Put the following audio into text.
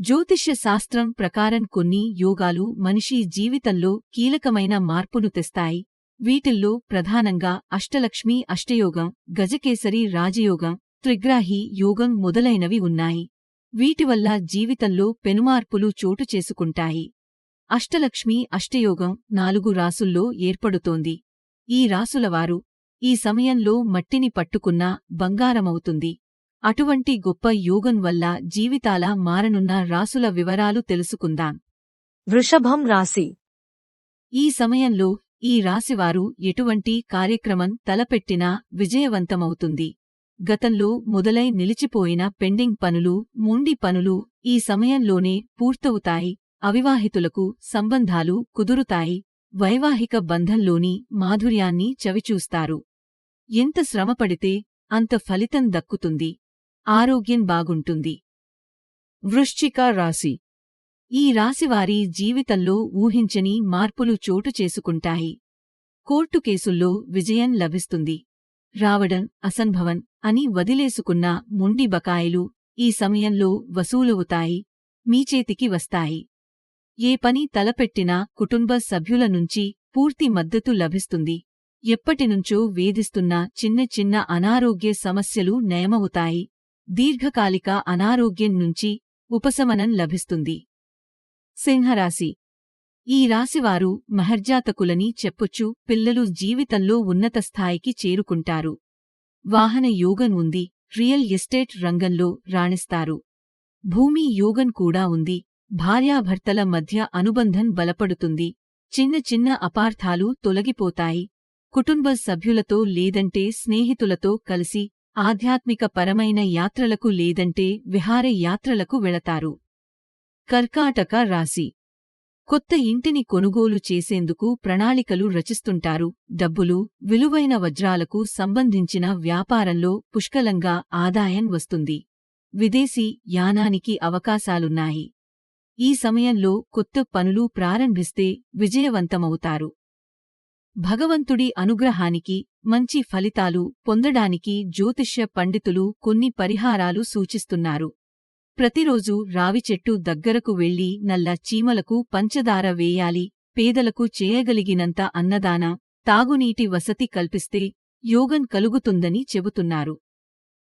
జ్యోతిష్య శాస్త్రం ప్రకారం కొన్ని యోగాలు మనిషి జీవితంలో కీలకమైన మార్పును తెస్తాయి. వీటిల్లో ప్రధానంగా అష్టలక్ష్మీ అష్టయోగం, గజకేసరి రాజయోగం, త్రిగ్రాహి యోగం మొదలైనవి ఉన్నాయి. వీటివల్ల జీవితంలో పెనుమార్పులు చోటు చేసుకుంటాయి. అష్టలక్ష్మీ అష్టయోగం 4 రాసుల్లో ఏర్పడుతోంది. ఈ రాసులవారు ఈ సమయంలో మట్టిని పట్టుకున్నా బంగారమవుతుంది. అటువంటి గొప్ప యోగం వల్ల జీవితాల మారనున్న రాసుల వివరాలు తెలుసుకుందాం. వృషభం రాశి. ఈ సమయంలో ఈ రాశివారు ఎటువంటి కార్యక్రమం తలపెట్టినా విజయవంతమవుతుంది. గతంలో మొదలై నిలిచిపోయిన పెండింగ్ పనులు, మొండి పనులు ఈ సమయంలోనే పూర్తవుతాయి. అవివాహితులకు సంబంధాలు కుదురుతాయి. వైవాహిక బంధంలోని మాధుర్యాన్ని చవిచూస్తారు. ఎంత శ్రమపడితే అంత ఫలితం దక్కుతుంది. ఆరోగ్యం బాగుంటుంది. వృశ్చిక రాశి. ఈ రాశివారి జీవితంలో ఊహించని మార్పులు చోటు చేసుకుంటాయి. కోర్టు కేసుల్లో విజయం లభిస్తుంది. రావడం అసంభవం అని వదిలేసుకున్న మొండి బకాయిలు ఈ సమయంలో వసూలవుతాయి, మీ చేతికి వస్తాయి. ఏ పని తలపెట్టినా కుటుంబ సభ్యుల నుంచి పూర్తి మద్దతు లభిస్తుంది. ఎప్పటినుంచో వేధిస్తున్న చిన్న చిన్న అనారోగ్య సమస్యలు నయమవుతాయి. దీర్ఘకాలిక అనారోగ్యం నుంచి ఉపశమనం లభిస్తుంది. సింహరాశి. ఈ రాశివారు మహర్జాతకులని చెప్పొచ్చు. పిల్లలు జీవితంలో ఉన్నత స్థాయికి చేరుకుంటారు. వాహన యోగం ఉంది. రియల్ ఎస్టేట్ రంగంలో రాణిస్తారు. భూమి యోగం కూడా ఉంది. భార్యాభర్తల మధ్య అనుబంధం బలపడుతుంది. చిన్న చిన్న అపార్థాలు తొలగిపోతాయి. కుటుంబ సభ్యులతో లేదంటే స్నేహితులతో కలిసి ఆధ్యాత్మిక పరమైన యాత్రలకు లేదంటే విహార యాత్రలకు వెళతారు. కర్కాటక రాశి. కొత్త ఇంటిని కొనుగోలు చేసేందుకు ప్రణాళికలు రచిస్తుంటారు. డబ్బులు, విలువైన వజ్రాలకు సంబంధించిన వ్యాపారంలో పుష్కలంగా ఆదాయం వస్తుంది. విదేశీ యానానికి అవకాశాలున్నాయి. ఈ సమయంలో కొత్త పనులు ప్రారంభిస్తే విజయవంతమవుతారు. భగవంతుడి అనుగ్రహానికి, మంచి ఫలితాలు పొందడానికి జ్యోతిష్య పండితులు కొన్ని పరిహారాలు సూచిస్తున్నారు. ప్రతిరోజూ రావి చెట్టు దగ్గరకు వెళ్లి నల్ల చీమలకు పంచదార వేయాలి. పేదలకు చేయగలిగినంత అన్నదాన, తాగునీటి వసతి కల్పిస్తే యోగం కలుగుతుందని చెబుతున్నారు.